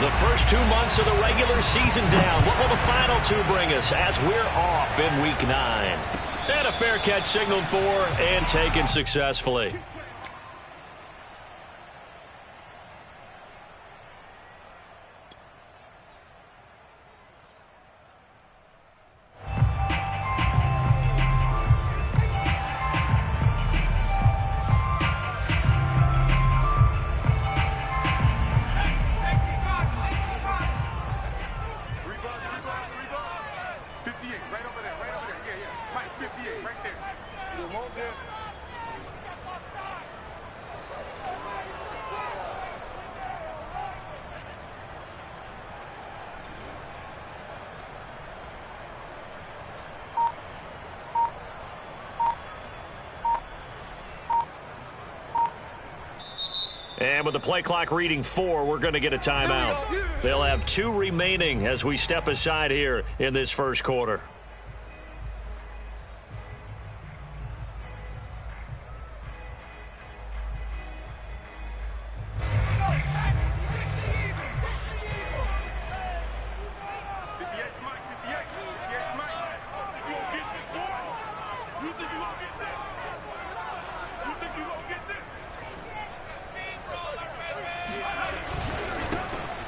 The first 2 months of the regular season down. What will the final 2 bring us as we're off in Week 9? And a fair catch signaled for and taken successfully. And with the play clock reading 4, we're going to get a timeout. They'll have 2 remaining as we step aside here in this first quarter.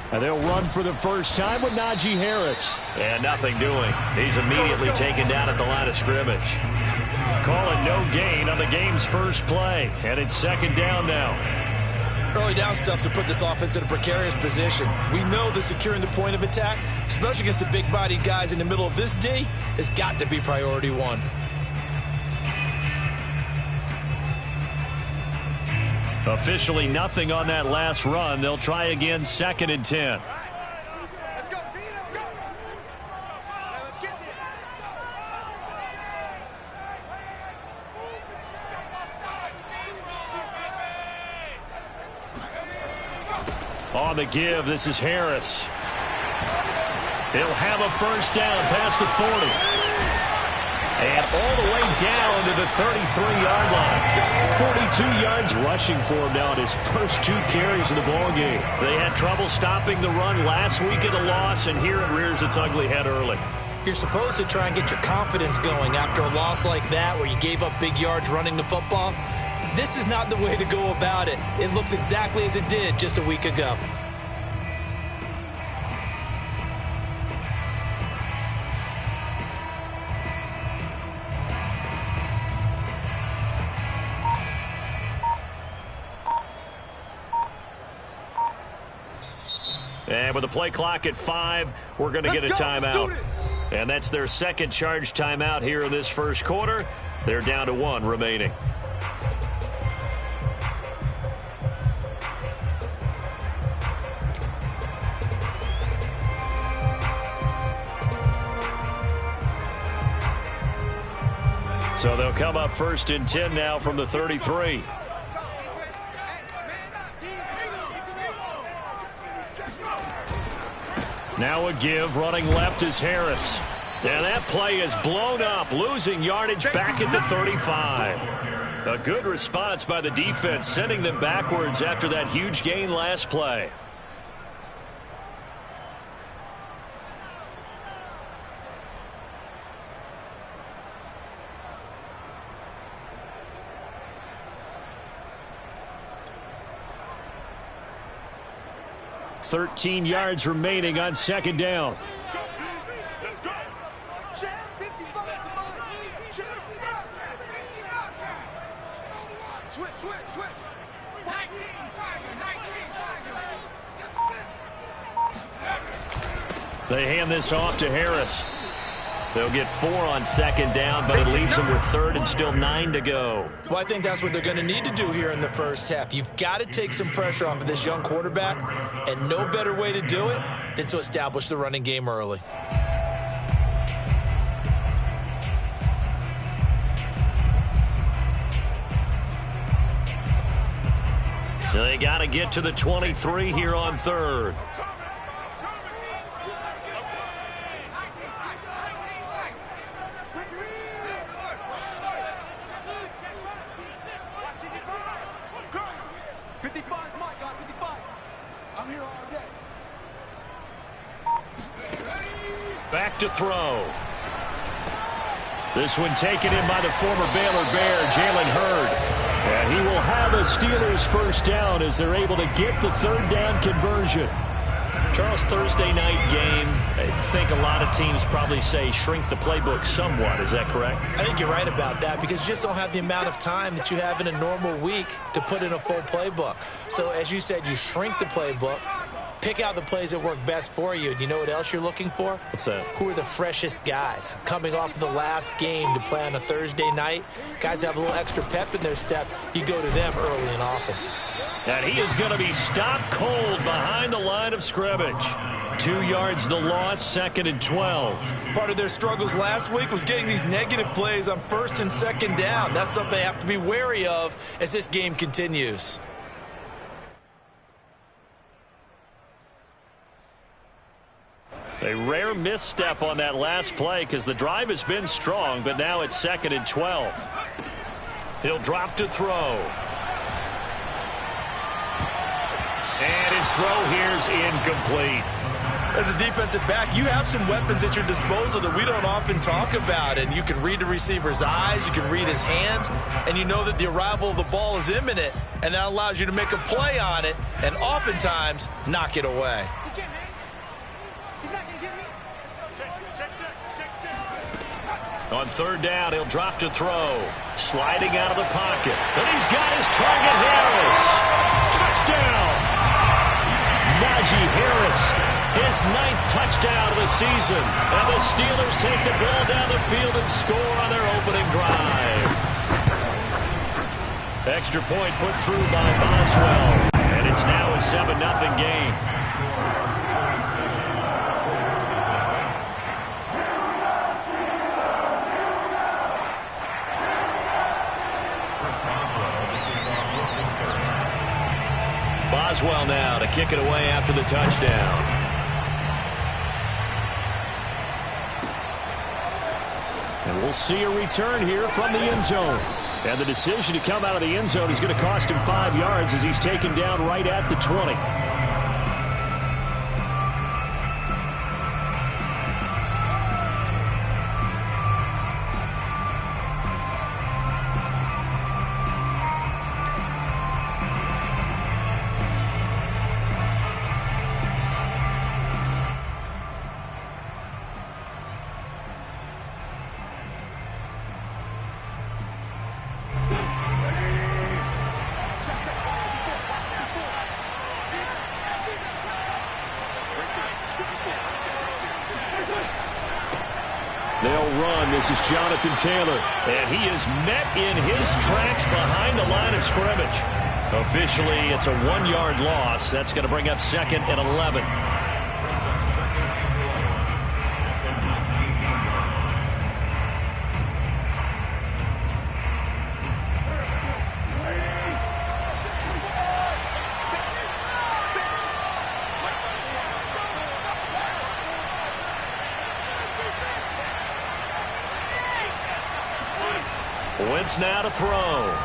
And they'll run for the first time with Najee Harris. And nothing doing. He's immediately taken down at the line of scrimmage. Call it no gain on the game's first play. And it's second down now. Early down stuff to put this offense in a precarious position. We know that securing the point of attack, especially against the big-bodied guys in the middle of this D, has got to be priority 1. Officially nothing on that last run. They'll try again, 2nd and 10. Let's go, B, let's go. Let's get there. On the give, this is Harris. He'll have a first down past the 40. And all the way down to the 33-yard line. 42 yards rushing for him now in his first 2 carries of the ballgame. They had trouble stopping the run last week at a loss, and here it rears its ugly head early. You're supposed to try and get your confidence going after a loss like that where you gave up big yards running the football. This is not the way to go about it. It looks exactly as it did just a week ago. And with the play clock at 5, we're going to get a timeout. And that's their second charge timeout here in this first quarter. They're down to 1 remaining. So they'll come up 1st and 10 now from the 33. Now a give, running left is Harris. And that play is blown up, losing yardage back at the 35. A good response by the defense, sending them backwards after that huge gain last play. $13 yards remaining on second down. They hand this off to Harris. They'll get 4 on second down, but it leaves them with 3rd and still 9 to go. Well, I think that's what they're going to need to do here in the first half. You've got to take some pressure off of this young quarterback, and no better way to do it than to establish the running game early. They got to get to the 23 here on 3rd. Back to throw. This one taken in by the former Baylor Bear, Jalen Hurd. And he will have a Steelers first down as they're able to get the third down conversion. Charles, Thursday night game, I think a lot of teams probably say shrink the playbook somewhat. Is that correct? I think you're right about that because you just don't have the amount of time that you have in a normal week to put in a full playbook. So as you said, you shrink the playbook, pick out the plays that work best for you. And you know what else you're looking for? What's that? Who are the freshest guys coming off of the last game to play on a Thursday night? Guys have a little extra pep in their step. You go to them early and often. And he is going to be stopped cold behind the line of scrimmage. 2 yards the loss, 2nd and 12. Part of their struggles last week was getting these negative plays on 1st and 2nd down. That's something they have to be wary of as this game continues. A rare misstep on that last play because the drive has been strong, but now it's 2nd and 12. He'll drop to throw. And his throw here is incomplete. As a defensive back, you have some weapons at your disposal that we don't often talk about. And you can read the receiver's eyes, you can read his hands, and you know that the arrival of the ball is imminent. And that allows you to make a play on it and oftentimes knock it away. He can't hang. He's not going to get me. Check. On 3rd down, he'll drop to throw. Sliding out of the pocket. And he's got his target, Harris. Touchdown! Najee Harris, his 9th touchdown of the season. And the Steelers take the ball down the field and score on their opening drive. Extra point put through by Boswell. And it's now a 7-0 game. Boswell now to kick it away after the touchdown. And we'll see a return here from the end zone. And the decision to come out of the end zone is going to cost him 5 yards as he's taken down right at the 20. They'll run. This is Jonathan Taylor. And he is met in his tracks behind the line of scrimmage. Officially, it's a 1-yard loss. That's going to bring up 2nd and 11. Wentz now to throw.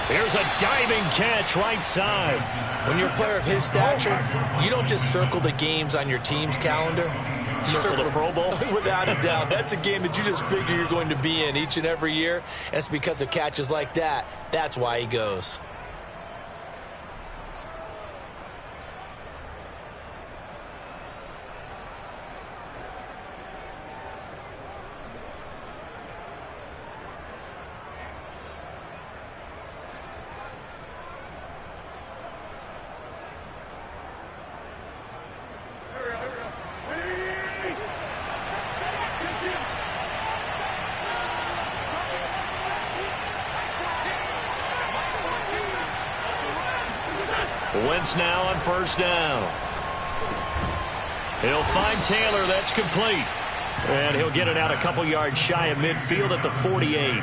Here's a diving catch right side. When you're a player of his stature, you don't just circle the games on your team's calendar. You Circle the Pro Bowl? Without a doubt. That's a game that you just figure you're going to be in each and every year. And it's because of catches like that. That's why he goes. Wentz now on 1st down. He'll find Taylor. That's complete. And he'll get it out a couple yards shy of midfield at the 48.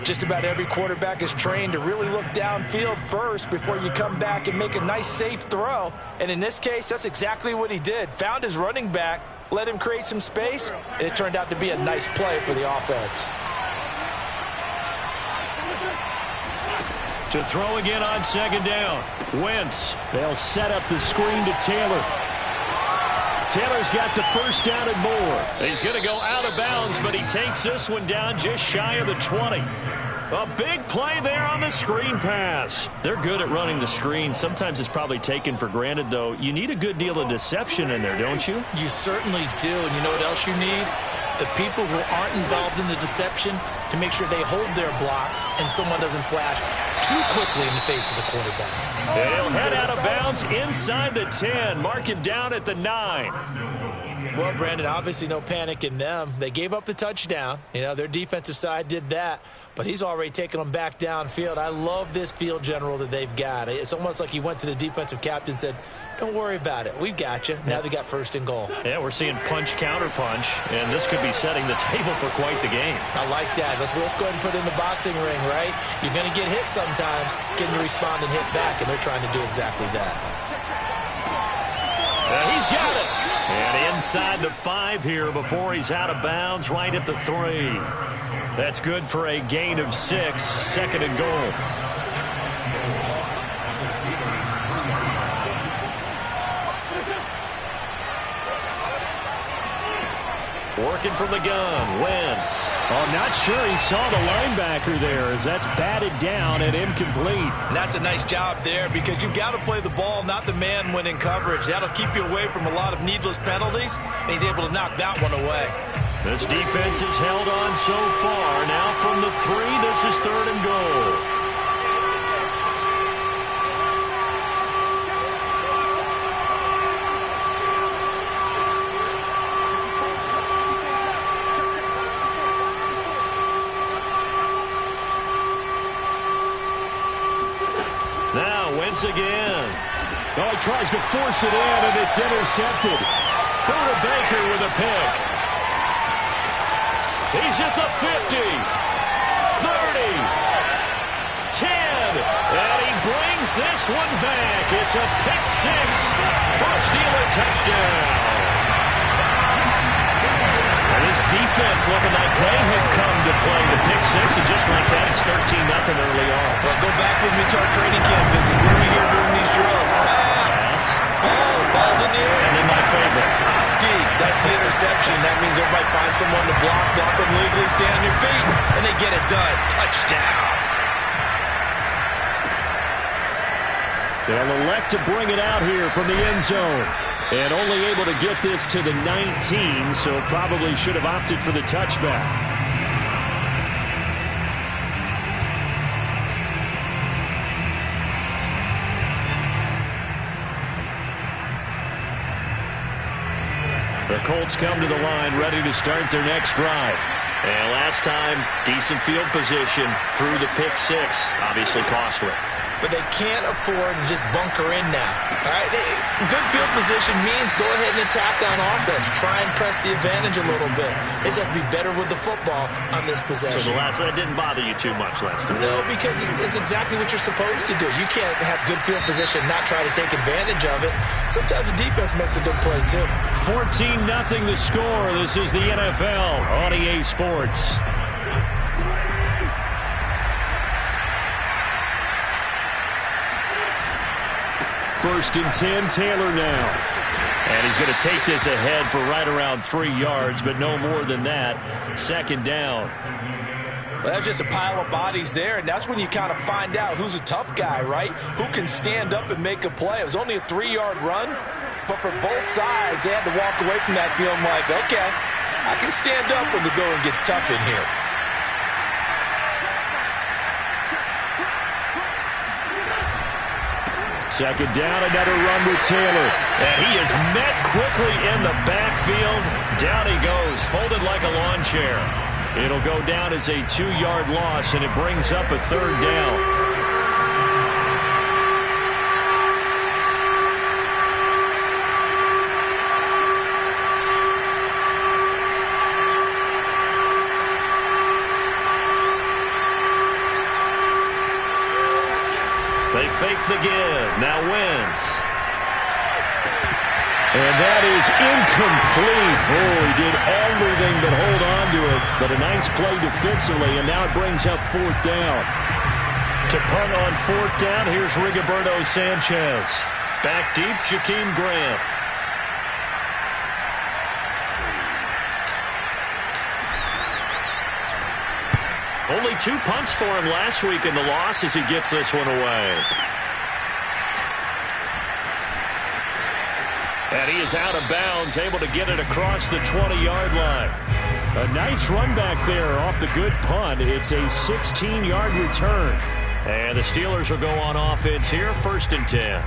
Just about every quarterback is trained to really look downfield first before you come back and make a nice, safe throw. And in this case, that's exactly what he did. Found his running back, let him create some space, and it turned out to be a nice play for the offense. To throw again on 2nd down. Wentz. They'll set up the screen to Taylor. Taylor's got the first down and more. He's going to go out of bounds, but he takes this one down just shy of the 20. A big play there on the screen pass. They're good at running the screen. Sometimes it's probably taken for granted, though. You need a good deal of deception in there, don't you? You certainly do. And you know what else you need? The people who aren't involved in the deception to make sure they hold their blocks and someone doesn't flash too quickly in the face of the quarterback. He'll head out of bounds inside the 10. Mark him down at the 9. Well, Brandon, obviously no panic in them. They gave up the touchdown. You know, their defensive side did that. But he's already taken them back downfield. I love this field general that they've got. It's almost like he went to the defensive captain and said, don't worry about it. We've got you. Now they got first and goal. Yeah, we're seeing punch, counter punch, and this could be setting the table for quite the game. I like that. Let's go ahead and put it in the boxing ring, right? You're going to get hit sometimes. Can you respond and hit back? And they're trying to do exactly that. He's got it. And inside the 5 here before he's out of bounds, right at the 3. That's good for a gain of 6, second and goal. Working from the gun, Wentz. Oh, I'm not sure he saw the linebacker there as that's batted down and incomplete. And that's a nice job there because you've got to play the ball, not the man when in coverage. That'll keep you away from a lot of needless penalties, and he's able to knock that one away. This defense has held on so far. Now from the 3, this is third and goal. Now Wentz again. Oh, he tries to force it in, and it's intercepted. Buda Baker with a pick. He's at the 50, 30, 10, and he brings this one back. It's a pick 6 for a Steeler touchdown. And this defense looking like they have come to play the pick 6, and just like that, it's 13-0 early on. Well, go back with me to our training camp visit. What do we hear during these drills? Pass. Ball's in the air. And then my favorite. Oski, that's the interception. That means everybody finds someone to block them legally, stand on your feet, and they get it done. Touchdown. They'll elect to bring it out here from the end zone. And only able to get this to the 19, so probably should have opted for the touchback. The Colts come to the line ready to start their next drive. And last time, decent field position through the pick 6. Obviously costly. But they can't afford to just bunker in now. All right, good field position means go ahead and attack on offense. Try and press the advantage a little bit. They just have to be better with the football on this possession. So the last one didn't bother you too much last time? No, because it's exactly what you're supposed to do. You can't have good field position, not try to take advantage of it. Sometimes the defense makes a good play, too. 14-0 the score. This is the NFL on EA Sports. First and 10, Taylor now. And he's going to take this ahead for right around 3 yards, but no more than that. Second down. Well, that's just a pile of bodies there, and that's when you kind of find out who's a tough guy, right? Who can stand up and make a play. It was only a 3-yard run, but for both sides, they had to walk away from that feeling like, okay, I can stand up when the going gets tough in here. Second down, another run with Taylor. And he is met quickly in the backfield. Down he goes, folded like a lawn chair. It'll go down as a 2-yard loss, and it brings up a third down. They fake the give. Now Wentz. And that is incomplete. Oh, he did everything but hold on to it. But a nice play defensively, and now it brings up fourth down. To punt on fourth down, here's Rigoberto Sanchez. Back deep, Jakeem Grant. Only 2 punts for him last week in the loss as he gets this one away. And he is out of bounds, able to get it across the 20-yard line. A nice run back there off the good punt. It's a 16-yard return. And the Steelers will go on offense here, 1st and 10.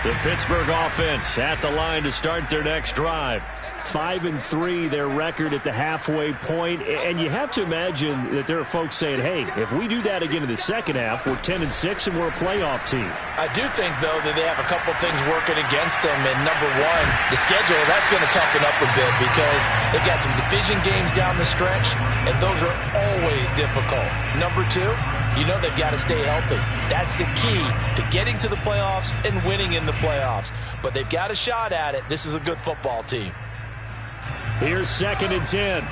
The Pittsburgh offense at the line to start their next drive. 5-3, their record at the halfway point. And you have to imagine that there are folks saying, hey, if we do that again in the second half, we're 10-6 and we're a playoff team. I do think, though, that they have a couple things working against them. And number one, the schedule, that's going to toughen up a bit because they've got some division games down the stretch, and those are always difficult. Number two, you know they've got to stay healthy. That's the key to getting to the playoffs and winning in the playoffs. But they've got a shot at it. This is a good football team. Here's 2nd and 10.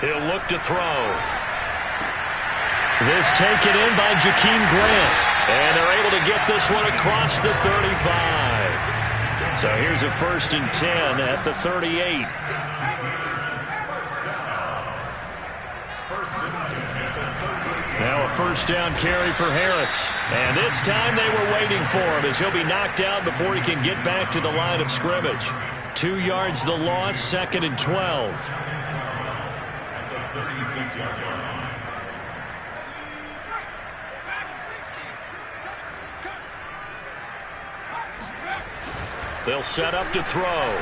He'll look to throw. This taken in by Jakeem Grant. And they're able to get this one across the 35. So here's a 1st and 10 at the 38. Now a 1st down carry for Harris. And this time they were waiting for him as he'll be knocked out before he can get back to the line of scrimmage. 2 yards the loss, 2nd and 12. They'll set up to throw.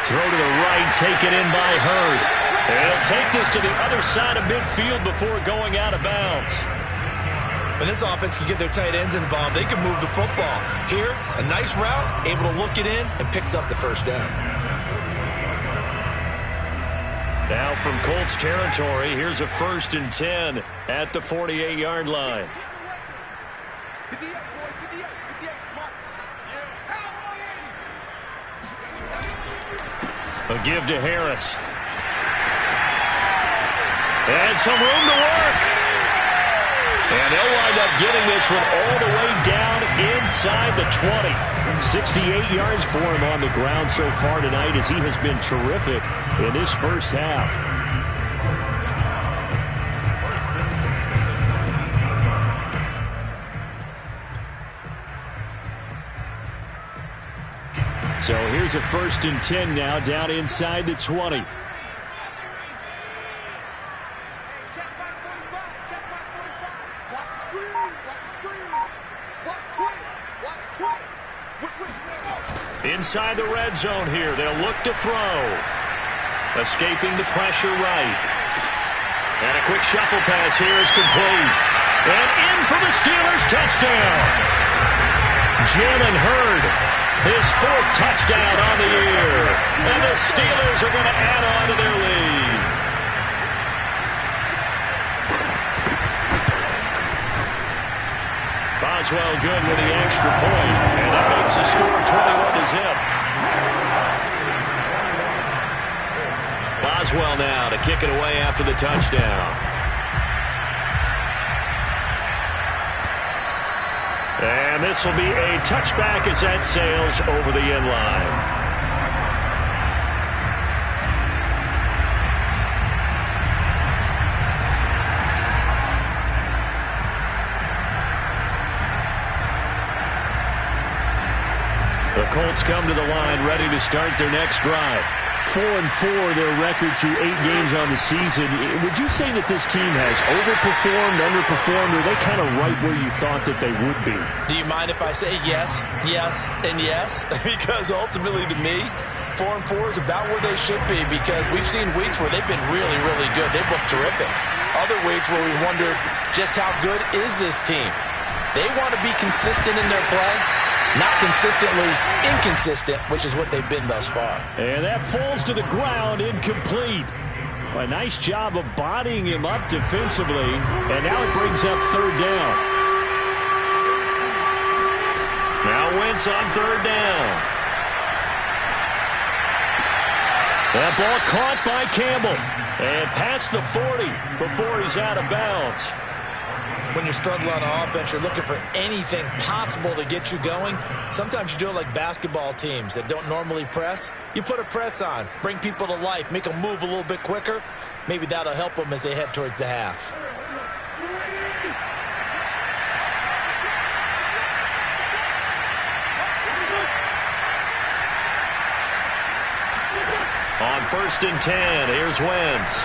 Throw to the right, taken in by Hurd. And he'll take this to the other side of midfield before going out of bounds. When this offense can get their tight ends involved, they can move the football. Here, a nice route, able to look it in, and picks up the 1st down. Now from Colts territory, here's a 1st and 10 at the 48-yard line. A give to Harris. And some room to work. And they'll wind up getting this one all the way down inside the 20. 68 yards for him on the ground so far tonight as he has been terrific in this first half. So here's a 1st and 10 now down inside the 20. Inside the red zone here. They'll look to throw. Escaping the pressure right. And a quick shuffle pass here is complete. And in for the Steelers touchdown. Jalen Hurd, his 4th touchdown on the year. And the Steelers are going to add on to their lead. Boswell good with the extra point. And that makes the score 21-0. Boswell now to kick it away after the touchdown. And this will be a touchback as that sails over the end line. The Colts come to the line ready to start their next drive. 4-4 their record through 8 games on the season. Would you say that this team has overperformed, underperformed, or are they kind of right where you thought that they would be? Do you mind if I say yes, yes, and yes? Because ultimately to me, 4-4 is about where they should be because we've seen weeks where they've been really, really good. They've looked terrific. Other weeks where we wondered just how good is this team. They want to be consistent in their play. Not consistently inconsistent, which is what they've been thus far. And that falls to the ground, incomplete. A nice job of bodying him up defensively, and now it brings up 3rd down. Now Wentz on 3rd down. That ball caught by Campbell. And past the 40 before he's out of bounds. When you're struggling on offense, you're looking for anything possible to get you going. Sometimes you do it like basketball teams that don't normally press. You put a press on, bring people to life, make them move a little bit quicker. Maybe that'll help them as they head towards the half. On 1st and 10, here's Wentz.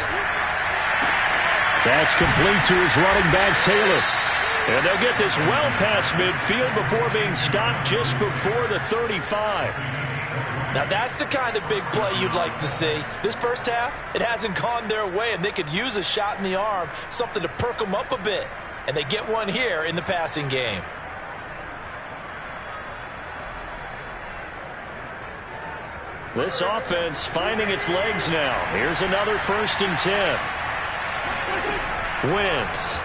That's complete to his running back, Taylor. And they'll get this well past midfield before being stopped just before the 35. Now that's the kind of big play you'd like to see. This first half, it hasn't gone their way, and they could use a shot in the arm, something to perk them up a bit. And they get one here in the passing game. This offense finding its legs now. Here's another 1st and 10. Wentz.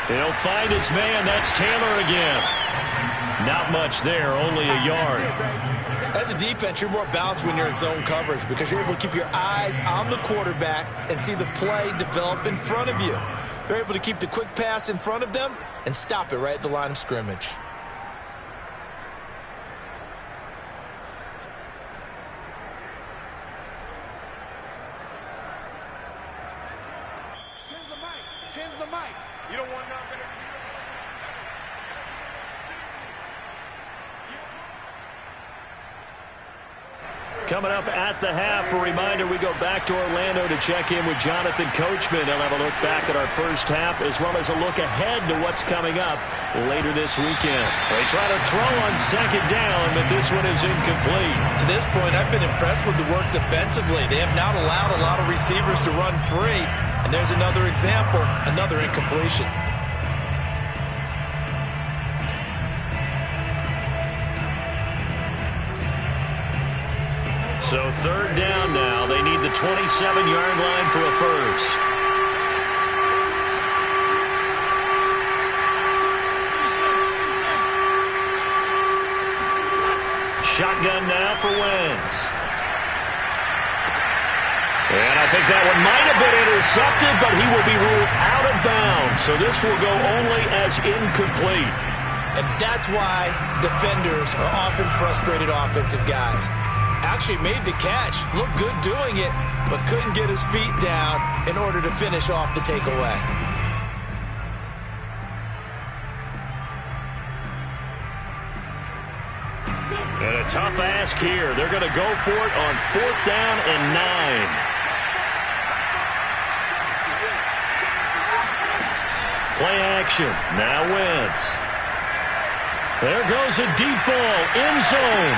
He'll find his man. That's Taylor again. Not much there, only a yard. As a defense, you're more balanced when you're in zone coverage because you're able to keep your eyes on the quarterback and see the play develop in front of you. They're able to keep the quick pass in front of them and stop it right at the line of scrimmage. Chin's the mic. You don't want nothing. Coming up at the half, a reminder, we go back to Orlando to check in with Jonathan Coachman. He'll have a look back at our first half as well as a look ahead to what's coming up later this weekend. They try to throw on 2nd down, but this one is incomplete. To this point, I've been impressed with the work defensively. They have not allowed a lot of receivers to run free. And there's another example, another incompletion. So 3rd down now. They need the 27-yard line for a first. Shotgun now for Wentz. And I think that one might have been intercepted, but he will be ruled out of bounds. So this will go only as incomplete. And that's why defenders are often frustrated offensive guys. Actually made the catch, looked good doing it, but couldn't get his feet down in order to finish off the takeaway. And a tough ask here. They're going to go for it on 4th down and 9. Play action. Now Wentz. There goes a deep ball. End zone.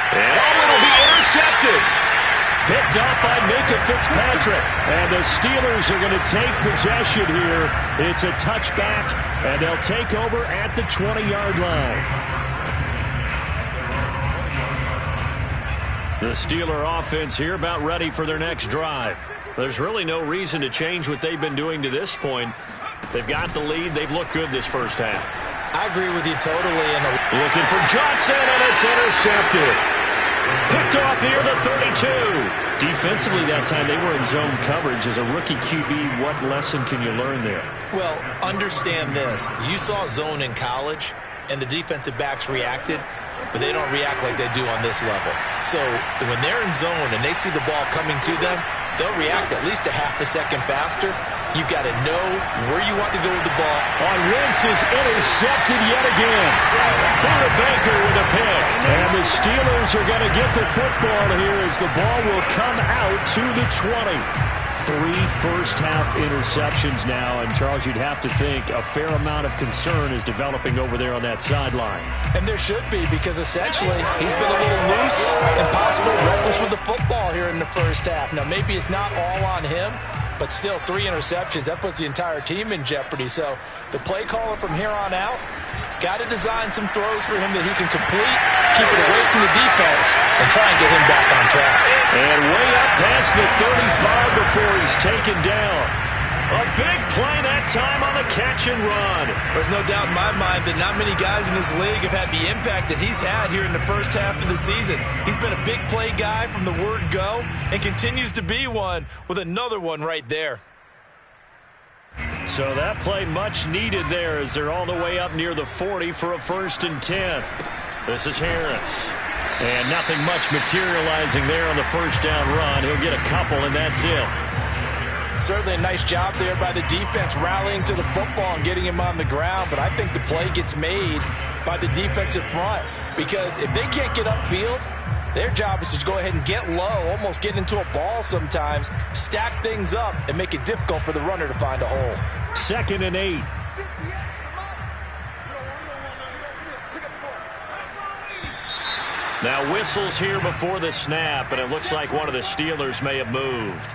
And it'll be intercepted. Picked up by Minkah Fitzpatrick. And the Steelers are going to take possession here. It's a touchback, and they'll take over at the 20-yard line. The Steeler offense here about ready for their next drive. There's really no reason to change what they've been doing to this point. They've got the lead. They've looked good this first half. I agree with you totally. Looking for Johnson, and it's intercepted. Picked off near the 32. Defensively that time, they were in zone coverage. As a rookie QB, what lesson can you learn there? Well, understand this. You saw zone in college, and the defensive backs reacted, but they don't react like they do on this level. So when they're in zone and they see the ball coming to them, they'll react at least a half a second faster. You've got to know where you want to go with the ball. On Wentz is intercepted yet again. Buda Baker with a pick. And the Steelers are going to get the football here as the ball will come out to the 20. 3 first-half interceptions now, and Charles, you'd have to think a fair amount of concern is developing over there on that sideline. And there should be, because essentially he's been a little loose and possibly reckless with the football here in the first half. Now, maybe it's not all on him, but still 3 interceptions. That puts the entire team in jeopardy. So the play caller from here on out got to design some throws for him that he can complete, keep it away from the defense, and try and get him back on track. And way up past the 35 before he's taken down. A big play that time on the catch and run. There's no doubt in my mind that not many guys in this league have had the impact that he's had here in the first half of the season. He's been a big play guy from the word go and continues to be one with another one right there. So that play much needed there as they're all the way up near the 40 for a 1st and 10. This is Harris. And nothing much materializing there on the first down run. He'll get a couple, and that's it. Certainly a nice job there by the defense rallying to the football and getting him on the ground, but I think the play gets made by the defensive front because if they can't get upfield, their job is to go ahead and get low, almost get into a ball sometimes, stack things up, and make it difficult for the runner to find a hole. 2nd and 8. Now whistles here before the snap, and it looks like one of the Steelers may have moved.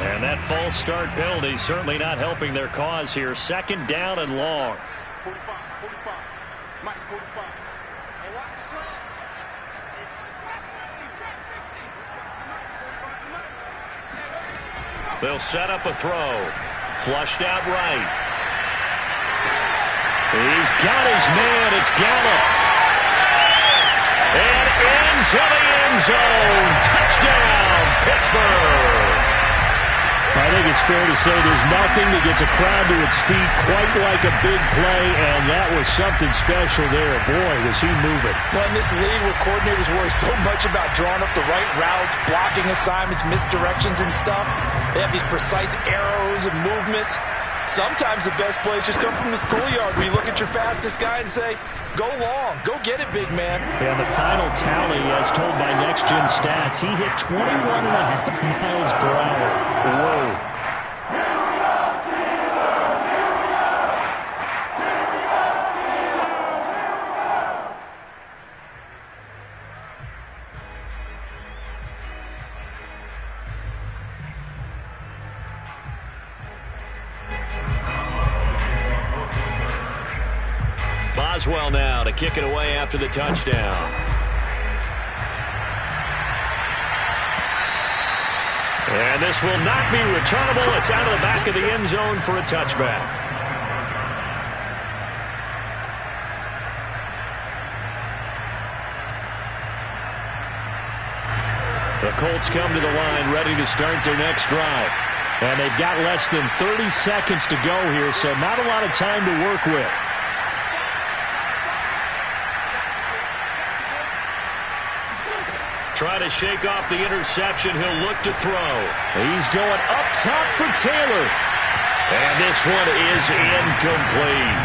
And that false start penalty certainly not helping their cause here. 2nd down and long. 45. Mike, 45. Hey, watch the slide. They'll set up a throw. Flushed out right. He's got his man. It's Gallup. And into the end zone. Touchdown, Pittsburgh. I think it's fair to say there's nothing that gets a crowd to its feet quite like a big play, and that was something special there. Boy, was he moving. Well, in this league where coordinators worry so much about drawing up the right routes, blocking assignments, misdirections and stuff, they have these precise arrows and movements. Sometimes the best plays just come from the schoolyard where you look at your fastest guy and say, go long, go get it, big man. And the final tally, as told by Next Gen Stats, he hit 21.5 miles per hour. Whoa. Boswell now to kick it away after the touchdown. And this will not be returnable. It's out of the back of the end zone for a touchback. The Colts come to the line ready to start their next drive. And they've got less than 30 seconds to go here, so not a lot of time to work with. Trying to shake off the interception. He'll look to throw. He's going up top for Taylor. And this one is incomplete.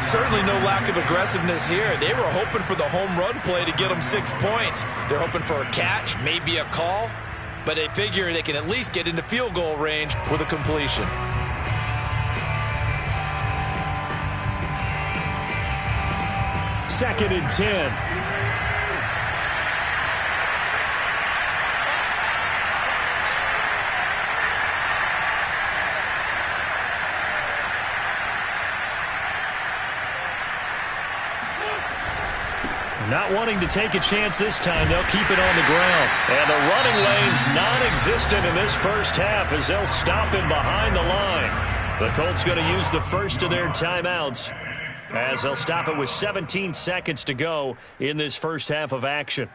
Certainly no lack of aggressiveness here. They were hoping for the home run play to get them 6 points. They're hoping for a catch, maybe a call, but they figure they can at least get into field goal range with a completion. Second and 10. Not wanting to take a chance this time, they'll keep it on the ground. And the running lane's non-existent in this first half as they'll stop him behind the line. The Colts going to use the first of their timeouts as they'll stop it with 17 seconds to go in this first half of action.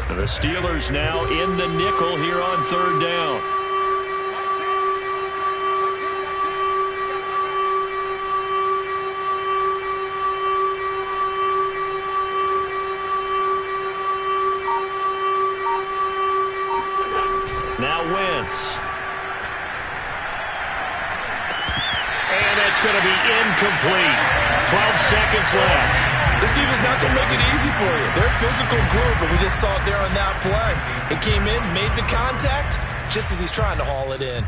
The Steelers now in the nickel here on third down. Now Wentz. And it's going to be incomplete. 12 seconds left. This defense not going to make it easy for you. They're a physical group, and we just saw it there on that play. It came in, made the contact, just as he's trying to haul it in.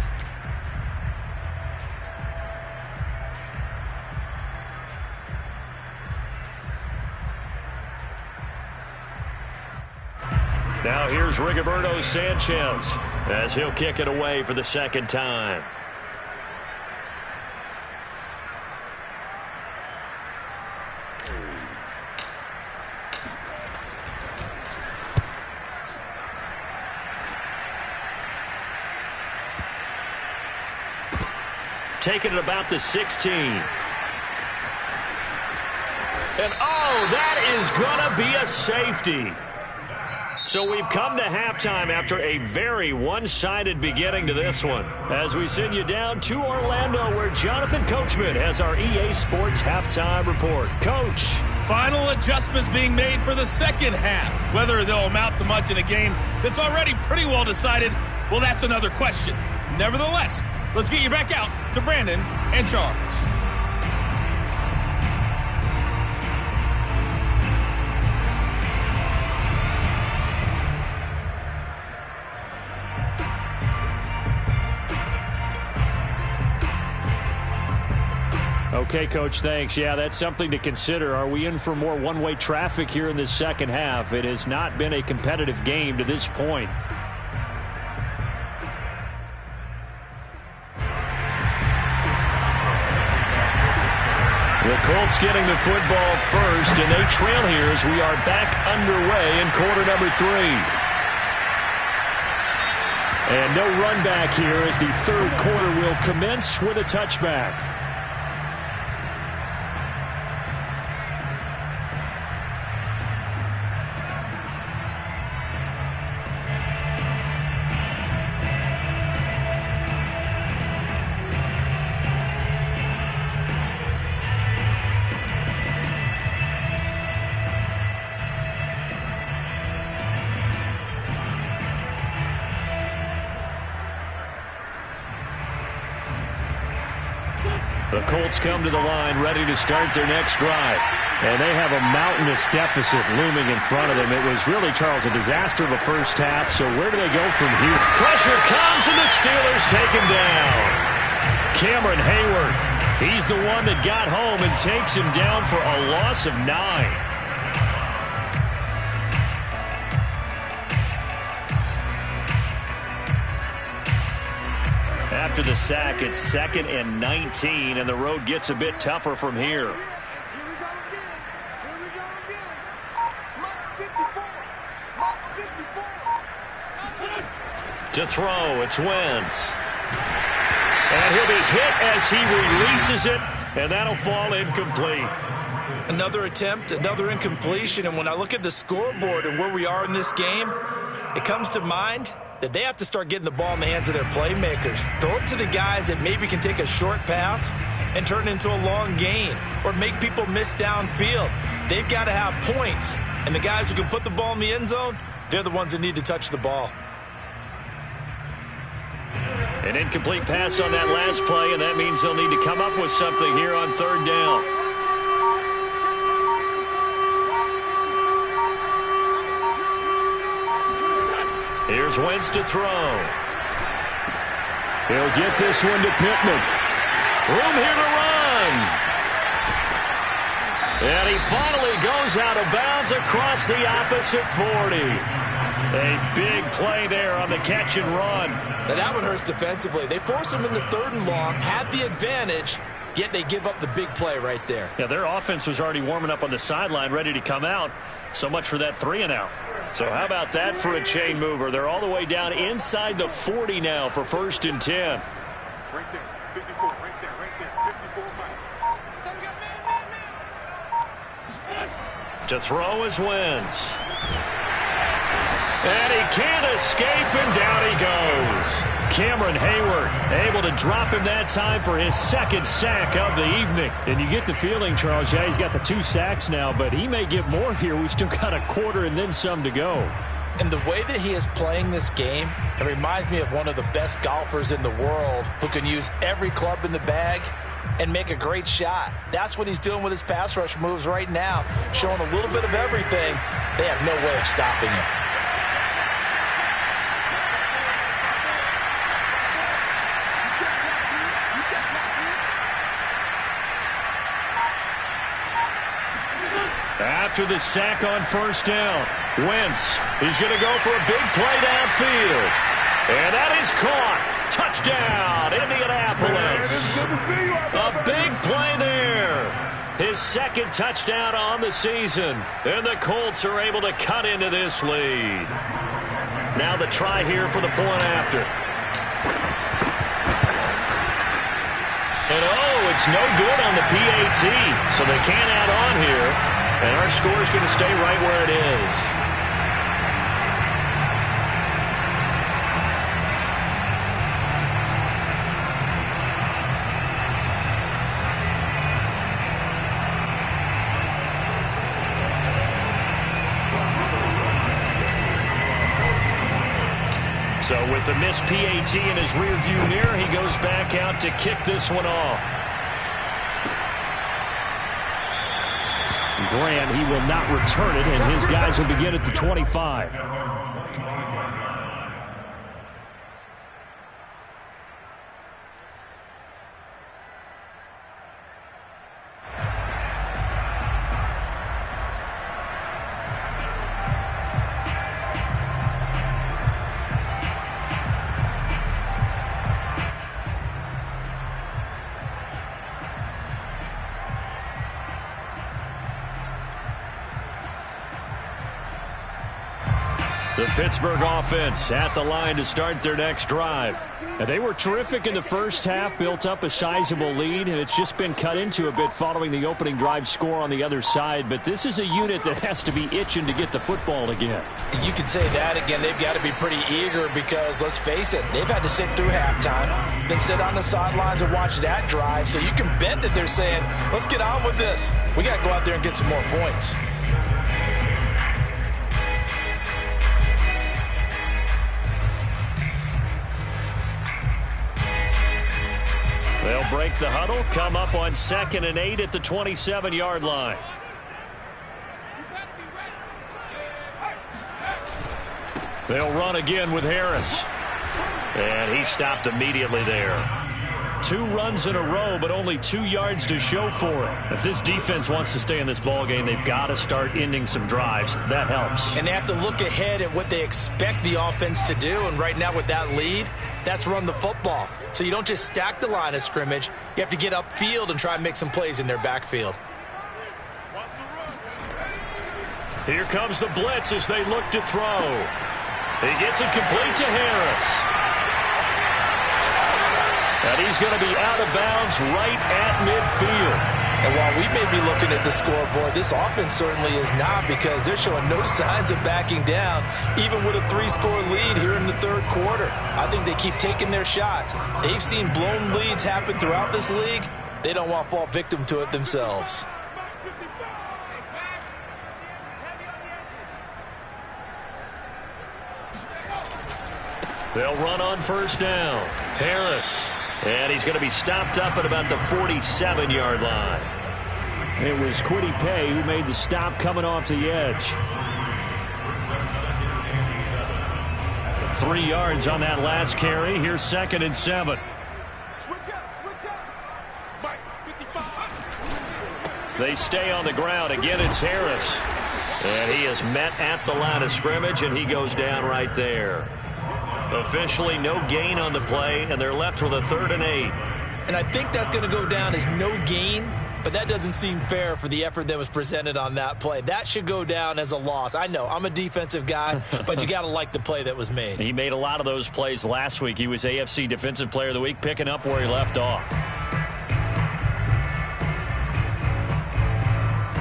Now here's Rigoberto Sanchez as he'll kick it away for the second time. Taking it about the 16. And, oh, that is going to be a safety. So we've come to halftime after a very one-sided beginning to this one. As we send you down to Orlando, where Jonathan Coachman has our EA Sports halftime report. Coach. Final adjustments being made for the second half. Whether they'll amount to much in a game that's already pretty well decided, well, that's another question. Nevertheless, let's get you back out to Brandon and Charles. Okay, Coach, thanks. Yeah, that's something to consider. Are we in for more one-way traffic here in this second half? It has not been a competitive game to this point. The Colts getting the football first, and they trail here as we are back underway in quarter number 3. And no run back here as the third quarter will commence with a touchback. The Colts come to the line ready to start their next drive. And they have a mountainous deficit looming in front of them. It was really, Charles, a disaster of a first half. So where do they go from here? Pressure comes, and the Steelers take him down. Cameron Hayward, he's the one that got home and takes him down for a loss of 9. After the sack, it's 2nd and 19, and the road gets a bit tougher from here. Here we go again. Here we go again. Mark 54. Mark 54. To throw, it's Wentz. And he'll be hit as he releases it, and that'll fall incomplete. Another attempt, another incompletion, and when I look at the scoreboard and where we are in this game, it comes to mind that they have to start getting the ball in the hands of their playmakers. Throw it to the guys that maybe can take a short pass and turn it into a long gain or make people miss downfield. They've got to have points, and the guys who can put the ball in the end zone, they're the ones that need to touch the ball. An incomplete pass on that last play, and that means they'll need to come up with something here on third down. Here's Wentz to throw. He'll get this one to Pittman. Room here to run. And he finally goes out of bounds across the opposite 40. A big play there on the catch and run. Now that one hurts defensively. They force him into 3rd and long, had the advantage, yet they give up the big play right there. Yeah, their offense was already warming up on the sideline, ready to come out. So much for that 3-and-out. So how about that for a chain mover? They're all the way down inside the 40 now for 1st and 10. Right there. 54. Right there. Right there. 54. So we got man. To throw is Wentz. And he can't escape, and down he goes. Cameron Hayward able to drop him that time for his 2nd sack of the evening. And you get the feeling, Charles, yeah, he's got the 2 sacks now, but he may get more here. We've still got a quarter and then some to go. And the way that he is playing this game, it reminds me of one of the best golfers in the world who can use every club in the bag and make a great shot. That's what he's doing with his pass rush moves right now, showing a little bit of everything. They have no way of stopping him. At after the sack on first down. Wentz, he's going to go for a big play downfield. And that is caught. Touchdown, Indianapolis. A big play there. His second touchdown on the season. And the Colts are able to cut into this lead. Now the try here for the point after. And it's no good on the PAT. So they can't add on here. And our score is going to stay right where it is. So with the missed PAT in his rearview mirror, he goes back out to kick this one off. Grant, he will not return it, and his guys will begin at the 25. The Pittsburgh offense at the line to start their next drive. And they were terrific in the first half, built up a sizable lead, and it's just been cut into a bit following the opening drive score on the other side. But this is a unit that has to be itching to get the football again. You can say that again. They've got to be pretty eager because, let's face it, they've had to sit through halftime, then sit on the sidelines and watch that drive. So you can bet that they're saying, let's get on with this. We got to go out there and get some more points. They'll break the huddle, come up on 2nd and 8 at the 27-yard line. They'll run again with Harris. And he stopped immediately there. 2 runs in a row, but only 2 yards to show for it. If this defense wants to stay in this ballgame, they've got to start ending some drives. That helps. And they have to look ahead at what they expect the offense to do. And right now with that lead, that's run the football. So you don't just stack the line of scrimmage. You have to get upfield and try and make some plays in their backfield. Here comes the blitz as they look to throw. He gets it complete to Harris. And he's going to be out of bounds right at midfield. And while we may be looking at the scoreboard, this offense certainly is not, because they're showing no signs of backing down, even with a 3-score lead here in the third quarter. I think they keep taking their shots. They've seen blown leads happen throughout this league. They don't want to fall victim to it themselves. They'll run on first down. Harris. And he's going to be stopped up at about the 47-yard line. It was Kwity Paye who made the stop coming off the edge. 3 yards on that last carry. Here's 2nd and 7. They stay on the ground. Again, it's Harris. And he is met at the line of scrimmage, and he goes down right there. Officially no gain on the play, and they're left with a 3rd and 8. And I think that's going to go down as no gain, but that doesn't seem fair for the effort that was presented on that play. That should go down as a loss. I know, I'm a defensive guy, but you got to like the play that was made. He made a lot of those plays last week. He was AFC Defensive Player of the Week, picking up where he left off.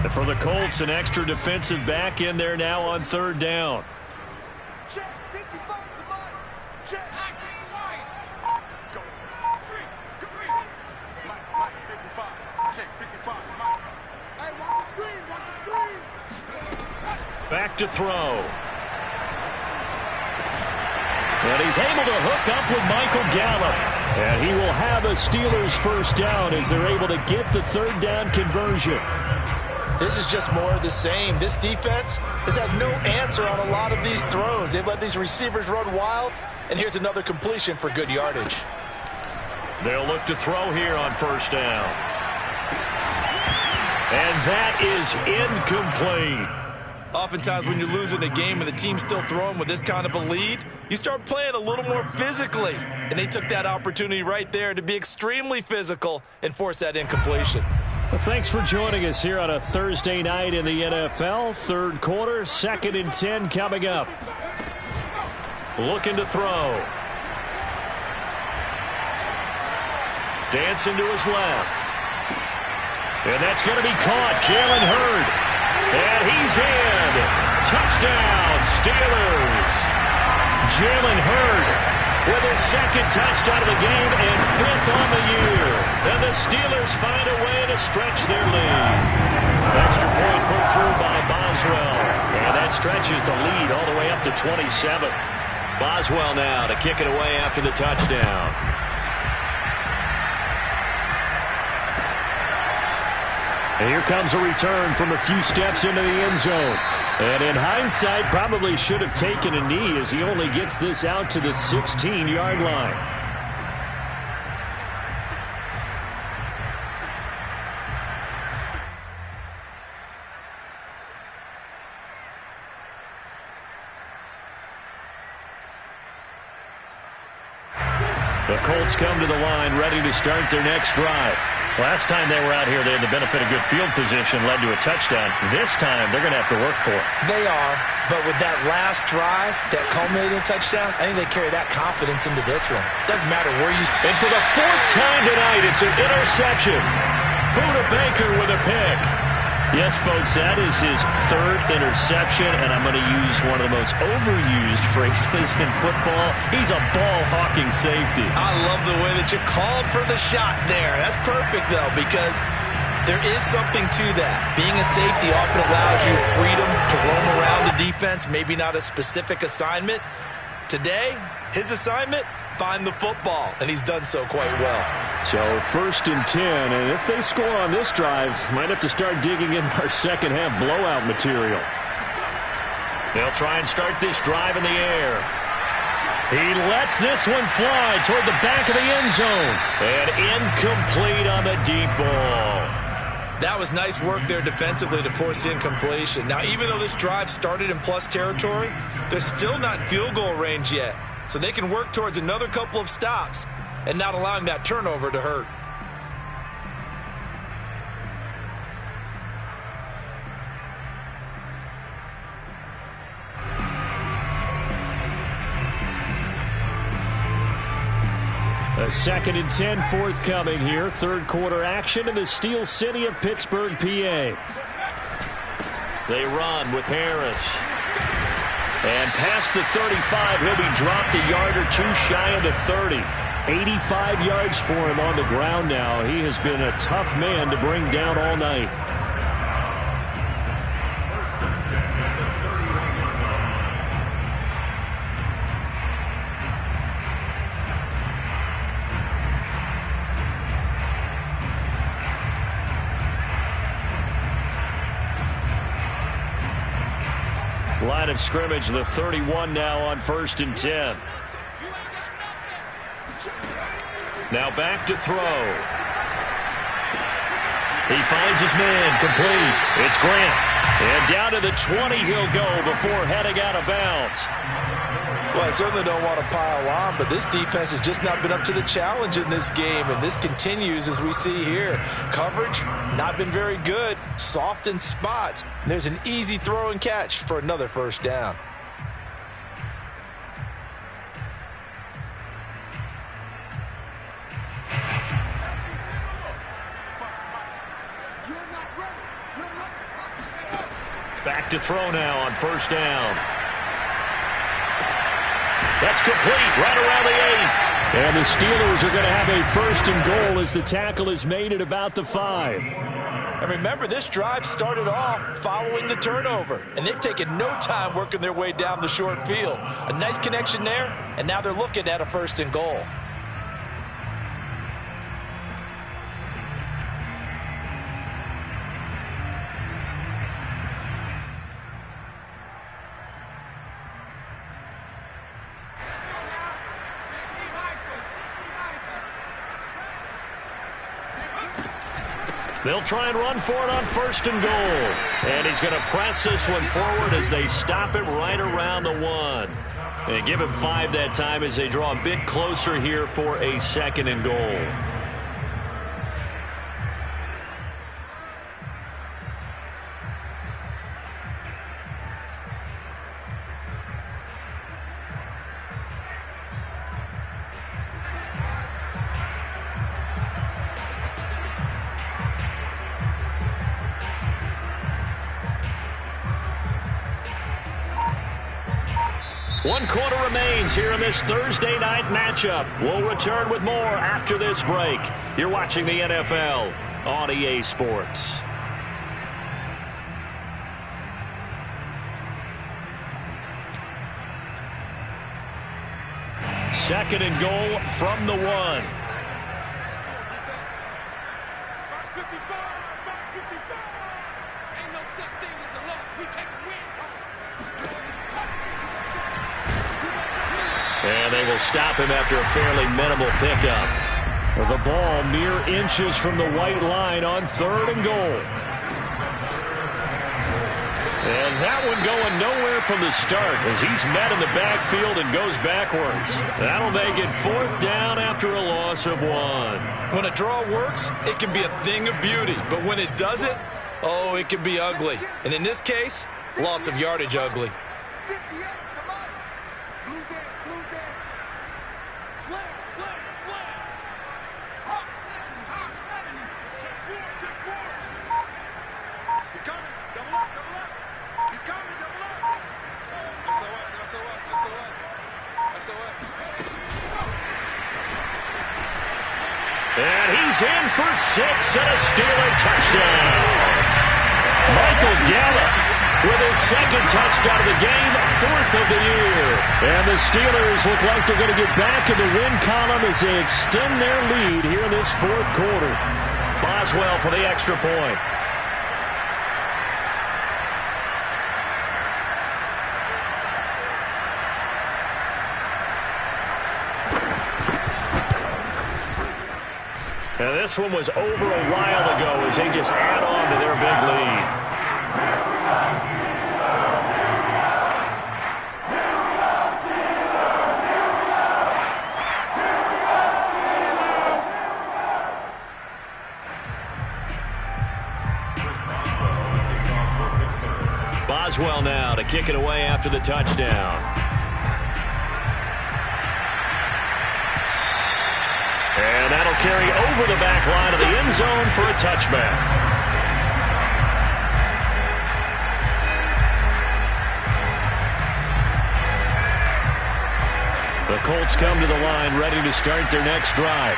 And for the Colts, an extra defensive back in there now on 3rd down. Back to throw. And he's able to hook up with Michael Gallup. And he will have a Steelers first down as they're able to get the 3rd down conversion. This is just more of the same. This defense has had no answer on a lot of these throws. They've let these receivers run wild, and here's another completion for good yardage. They'll look to throw here on first down. And that is incomplete. Oftentimes when you're losing a game and the team's still throwing with this kind of a lead, you start playing a little more physically. And they took that opportunity right there to be extremely physical and force that incompletion. Well, thanks for joining us here on a Thursday night in the NFL. Third quarter, 2nd and 10 coming up. Looking to throw. Dancing to his left. And that's going to be caught. Jalen Hurd. And he's in. Touchdown, Steelers. Jalen Hurd with his 2nd touchdown of the game and 5th on the year. And the Steelers find a way to stretch their lead. Extra point put through by Boswell. And that stretches the lead all the way up to 27. Boswell now to kick it away after the touchdown. And here comes a return from a few steps into the end zone. And in hindsight, probably should have taken a knee as he only gets this out to the 16-yard line. The Colts come to the line ready to start their next drive. Last time they were out here, they had the benefit of good field position, led to a touchdown. This time, they're going to have to work for it. They are, but with that last drive, that culminating touchdown, I think they carry that confidence into this one. Doesn't matter where you... And for the 4th time tonight, it's an interception. Buda Baker with a pick. Yes, folks, that is his 3rd interception, and I'm going to use one of the most overused phrases in football. He's a ball-hawking safety. I love the way that you called for the shot there. That's perfect, though, because there is something to that. Being a safety often allows you freedom to roam around the defense, maybe not a specific assignment. Today, his assignment, find the football, and he's done so quite well. So 1st and 10, and if they score on this drive, might have to start digging in our second-half blowout material. They'll try and start this drive in the air. He lets this one fly toward the back of the end zone. And incomplete on the deep ball. That was nice work there defensively to force the incompletion. Now, even though this drive started in plus territory, they're still not in field goal range yet. So they can work towards another couple of stops and not allowing that turnover to hurt. A 2nd and 10 forthcoming here. 3rd quarter action in the Steel City of Pittsburgh, PA. They run with Harris. And past the 35, he'll be dropped a yard or two shy of the 30. 85 yards for him on the ground now. He has been a tough man to bring down all night. Line of scrimmage, the 31 now on 1st and 10. Now back to throw. He finds his man, complete. It's Grant. And down to the 20 he'll go before heading out of bounds. Well, I certainly don't want to pile on, but this defense has just not been up to the challenge in this game, and this continues as we see here. Coverage, not been very good, soft in spots. There's an easy throw and catch for another 1st down. Back to throw now on 1st down. That's complete right around the 8. And the Steelers are going to have a 1st and goal as the tackle is made at about the 5. And remember, this drive started off following the turnover, and they've taken no time working their way down the short field. A nice connection there, and now they're looking at a 1st and goal. They'll try and run for it on 1st and goal. And he's going to press this one forward as they stop it right around the 1. They give him 5 that time as they draw a bit closer here for a 2nd and goal. One quarter remains here in this Thursday night matchup. We'll return with more after this break. You're watching the NFL on EA Sports. Second and goal from the 1. Back 55, back 55. Ain't no such thing as a loss. We take a win. And they will stop him after a fairly minimal pickup. The ball mere inches from the white line on 3rd and goal. And that one going nowhere from the start as he's met in the backfield and goes backwards. That'll make it 4th down after a loss of 1. When a draw works, it can be a thing of beauty. But when it doesn't, oh, it can be ugly. And in this case, loss of yardage ugly. 58, come on. Blue down. Slam. Hawk 70. Check 4. He's coming. Double up. He's coming, double up. SOS. And he's in for 6 and a Steeler touchdown. Michael Gallup with his 2nd touchdown of the game, 4th of the year. And the Steelers look like they're going to get back in the win column as they extend their lead here in this 4th quarter. Boswell for the extra point. And this one was over a while ago as they just add on to their big lead. Boswell now to kick it away after the touchdown. And that'll carry over the back line of the end zone for a touchback. The Colts come to the line ready to start their next drive.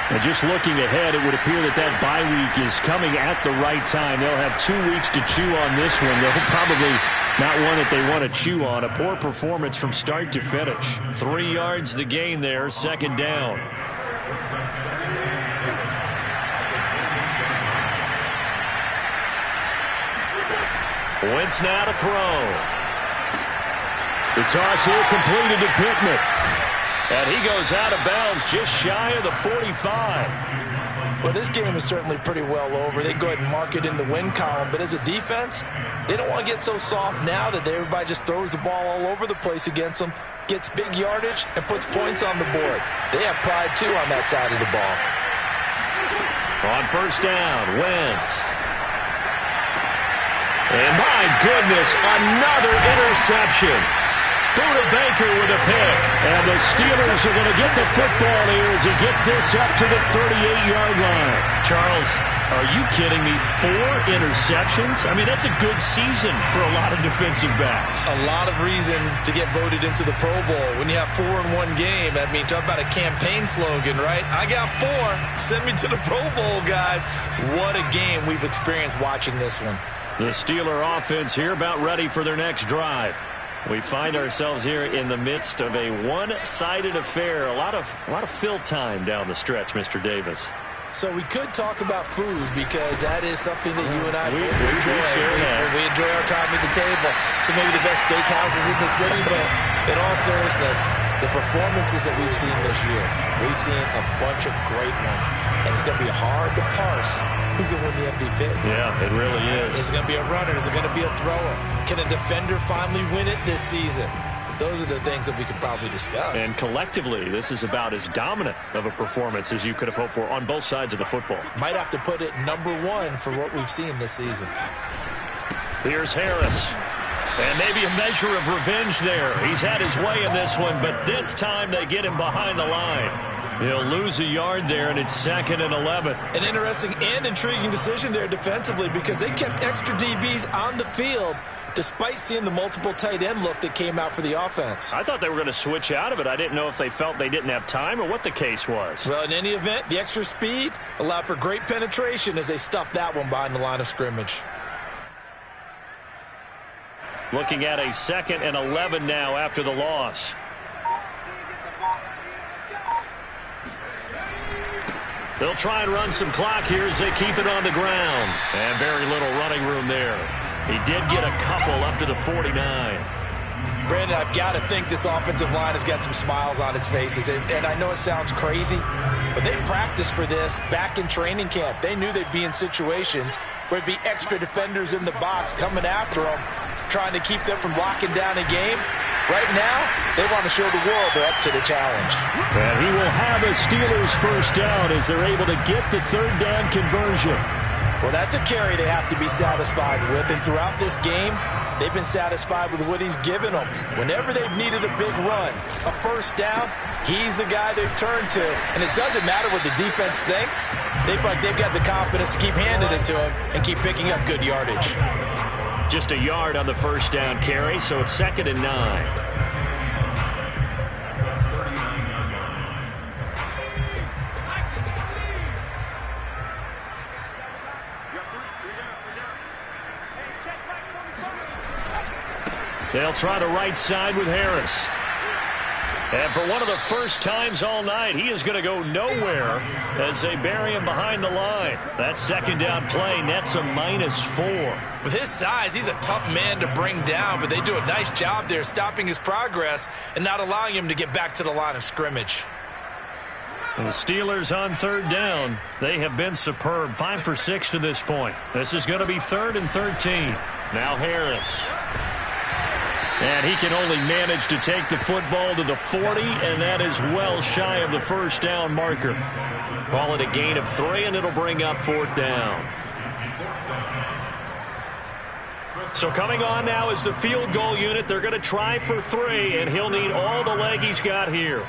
And just looking ahead, it would appear that bye week is coming at the right time. They'll have 2 weeks to chew on this one. They'll probably not one that they want to chew on. A poor performance from start to finish. 3 yards the gain there, 2nd down. Wentz now to throw. The toss here completed to Pittman. And he goes out of bounds just shy of the 45. Well, this game is certainly pretty well over. They can go ahead and mark it in the win column. But as a defense, they don't want to get so soft now that everybody just throws the ball all over the place against them, gets big yardage, and puts points on the board. They have pride, too, on that side of the ball. On 1st down, Wentz. And my goodness, another interception. Buda Baker with a pick. And the Steelers are going to get the football here as he gets this up to the 38-yard line. Charles, are you kidding me? 4 interceptions? I mean, that's a good season for a lot of defensive backs. A lot of reason to get voted into the Pro Bowl. When you have 4 in one game, I mean, talk about a campaign slogan, right? I got 4. Send me to the Pro Bowl, guys. What a game we've experienced watching this one. The Steeler offense here about ready for their next drive. We find ourselves here in the midst of a one-sided affair. A lot of fill time down the stretch, Mr. Davis. So we could talk about food because that is something that you and I we enjoy. We enjoy our time at the table. So maybe the best steakhouses in the city, but in all seriousness, the performances that we've seen this year, we've seen a bunch of great ones, and it's going to be hard to parse who's going to win the MVP. Yeah, it really is. Is it going to be a runner? Is it going to be a thrower? Can a defender finally win it this season? Those are the things that we could probably discuss. And collectively, this is about as dominant of a performance as you could have hoped for on both sides of the football. Might have to put it #1 for what we've seen this season. Here's Harris. And maybe a measure of revenge there. He's had his way in this one, but this time they get him behind the line. He'll lose a yard there, and it's 2nd and 11. An interesting and intriguing decision there defensively because they kept extra DBs on the field despite seeing the multiple tight end look that came out for the offense. I thought they were going to switch out of it. I didn't know if they felt they didn't have time or what the case was. Well, in any event, the extra speed allowed for great penetration as they stuffed that one behind the line of scrimmage. Looking at a 2nd and 11 now after the loss. They'll try and run some clock here as they keep it on the ground. And very little running room there. He did get a couple up to the 49. Brandon, I've got to think this offensive line has got some smiles on its faces. And I know it sounds crazy, but they practiced for this back in training camp. They knew they'd be in situations where it'd be extra defenders in the box coming after them, trying to keep them from locking down a game. Right now, they want to show the world they're up to the challenge. And he will have a Steelers first down as they're able to get the 3rd down conversion. Well, that's a carry they have to be satisfied with. And throughout this game, they've been satisfied with what he's given them. Whenever they've needed a big run, a first down, he's the guy they've turned to. And it doesn't matter what the defense thinks. They feel like they've got the confidence to keep handing it to him and keep picking up good yardage. Just a yard on the first down carry, so it's 2nd and 9. They'll try the right side with Harris. And for one of the first times all night, he is going to go nowhere as they bury him behind the line. That 2nd down play nets a -4. With his size, he's a tough man to bring down, but they do a nice job there stopping his progress and not allowing him to get back to the line of scrimmage. And the Steelers on 3rd down, they have been superb. 5 for 6 to this point. This is going to be 3rd and 13. Now Harris. And he can only manage to take the football to the 40, and that is well shy of the first down marker. Call it a gain of 3, and it'll bring up 4th down. So coming on now is the field goal unit. They're going to try for 3, and he'll need all the leg he's got here.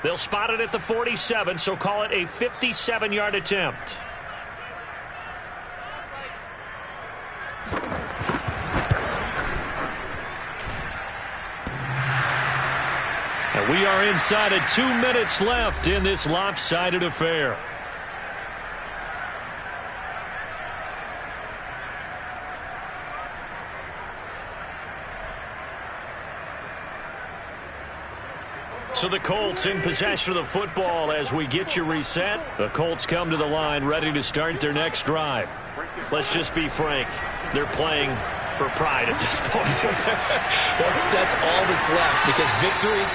They'll spot it at the 47, so call it a 57-yard attempt. And we are inside of 2 minutes left in this lopsided affair. So the Colts in possession of the football as we get you reset. The Colts come to the line ready to start their next drive. Let's just be frank. They're playing for pride at this point. That's all that's left because victory,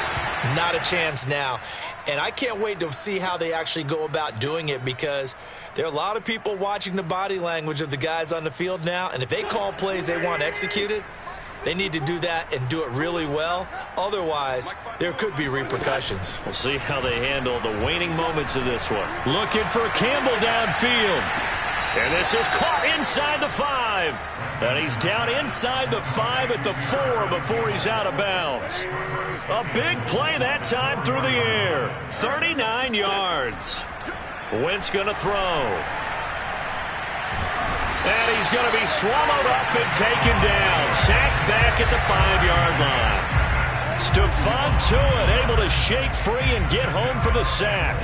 not a chance now. And I can't wait to see how they actually go about doing it because there are a lot of people watching the body language of the guys on the field now. And if they call plays they want executed, they need to do that and do it really well. Otherwise, there could be repercussions. We'll see how they handle the waning moments of this one. Looking for Campbell downfield. And this is caught inside the 5. And he's down inside the 5 at the 4 before he's out of bounds. A big play that time through the air. 39 yards. Wentz going to throw. And he's going to be swallowed up and taken down. Sacked back at the 5-yard line. Stephon Tuitt able to shake free and get home for the sack.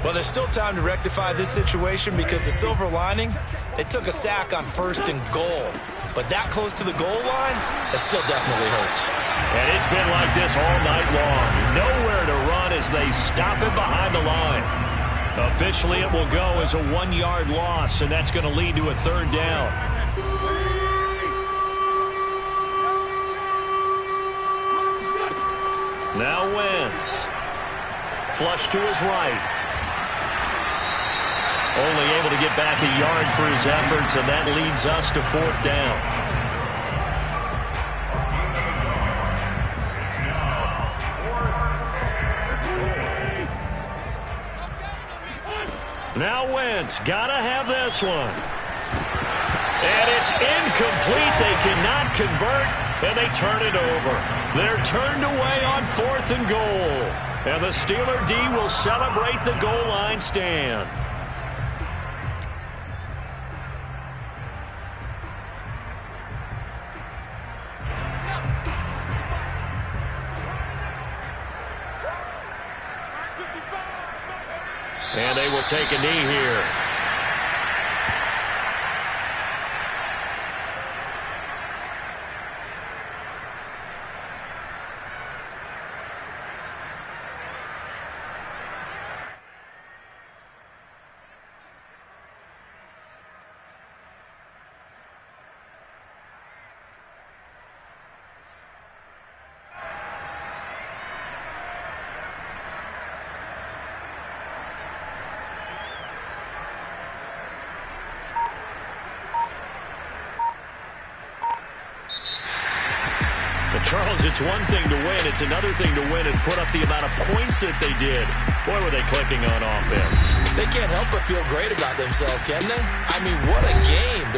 Well, there's still time to rectify this situation because the silver lining, they took a sack on 1st and goal. But that close to the goal line, that still definitely hurts. And it's been like this all night long. Nowhere to run as they stop him behind the line. Officially, it will go as a 1-yard loss, and that's going to lead to a 3rd down. Now Wentz. Flush to his right. Only able to get back a yard for his efforts, and that leads us to 4th down. Now Wentz, gotta have this one. And it's incomplete. They cannot convert, and they turn it over. They're turned away on 4th and goal. And the Steeler D will celebrate the goal line stand. And they will take a knee here. But Charles, it's one thing to win. It's another thing to win and put up the amount of points that they did. Boy, were they clicking on offense. They can't help but feel great about themselves, can they? I mean, what a game.